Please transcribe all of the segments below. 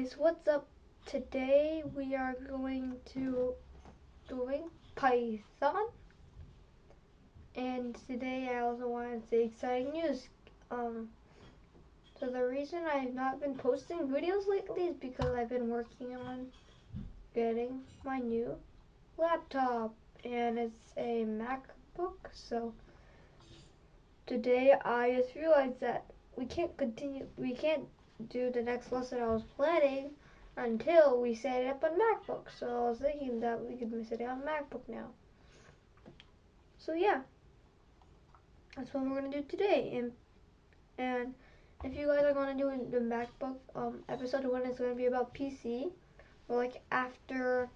guys, what's up? Today we are going to doing Python, and today I also want to say exciting news. So the reason I've not been posting videos lately is because I've been working on getting my new laptop, and it's a MacBook. So today I just realized that we can't do the next lesson I was planning until we set it up on MacBook. So I was thinking that we could set it on MacBook now. So yeah, that's what we're gonna do today. And if you guys are gonna do the MacBook episode 1 is gonna be about PC, or like after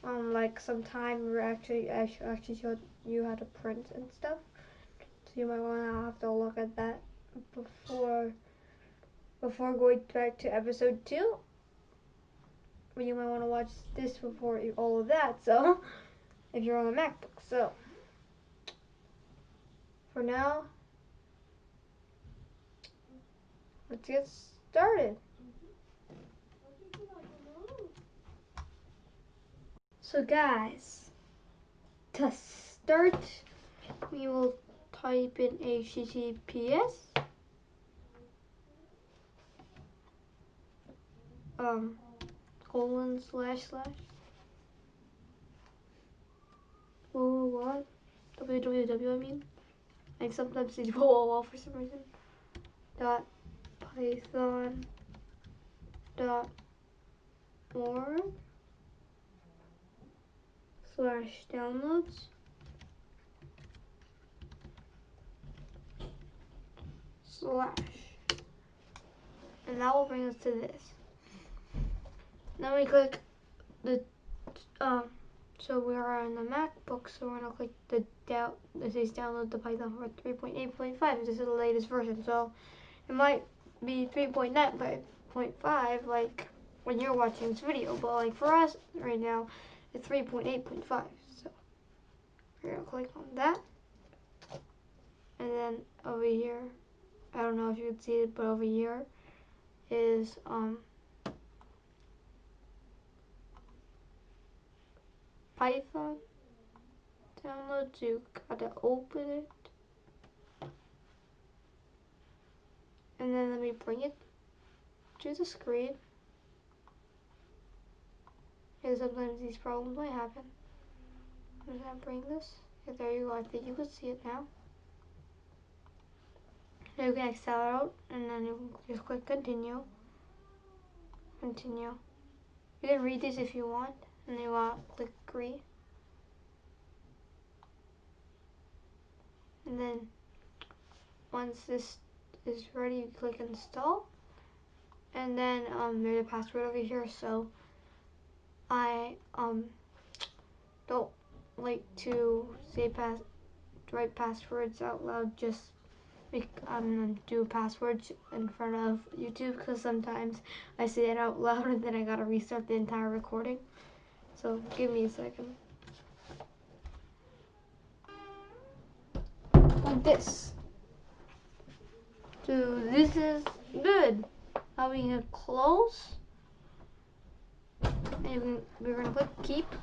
like some time where I actually showed you how to print and stuff. So you might wanna have to look at that before going back to episode 2. You might want to watch this before all of that. So if you're on a MacBook. So for now, let's get started. So guys, to start, we will type in HTTPS colon slash what www I mean, like sometimes it's for some reason, dot python dot org slash downloads slash, and that will bring us to this. Then we click the so we are on the MacBook, so we're gonna click the it says download the Python for 3.8.5. This is the latest version, so it might be 3.9.5 like when you're watching this video, but like for us right now it's 3.8.5. So we're gonna click on that, and then over here, I don't know if you can see it, but over here is Python download. So you gotta open it, and then let me bring it to the screen. And sometimes these problems might happen. I'm just gonna bring this. Okay, there you go. I think you can see it now. Now you can X out, and then you can just click continue. Continue. You can read this if you want, and then you want to click agree. And then once this is ready, you click install. And then there's a password over here. So I don't like to write passwords out loud. Just do passwords in front of YouTube, because sometimes I say it out loud and then I gotta restart the entire recording. So give me a second. Like this. So this is good. Now we can close. And we're gonna click keep.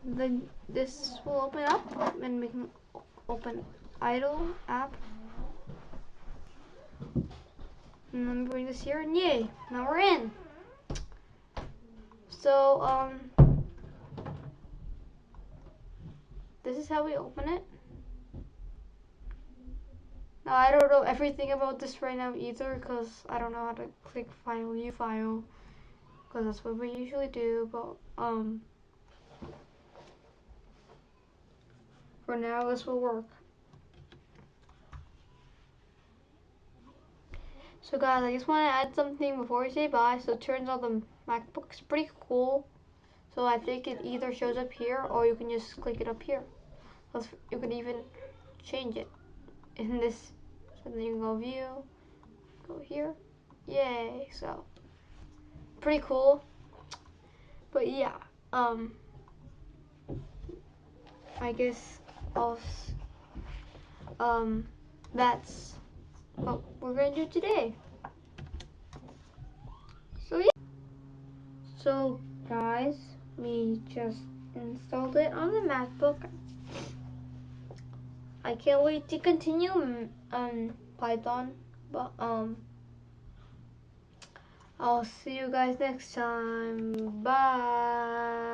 Then this will open up, and we can open idle app. And then bring this here, and yay, now we're in. So this is how we open it. Now I don't know everything about this right now either, because I don't know how to click file, new file, because that's what we usually do. But for now this will work. So guys, I just want to add something before we say bye. So it turns out the MacBook's pretty cool. So I think it either shows up here, or you can just click it up here. You can even change it in this. So then you can go view, go here, yay. So pretty cool. But yeah, I guess that's what we're gonna do today. So guys, we just installed it on the MacBook. I can't wait to continue Python, but I'll see you guys next time. Bye.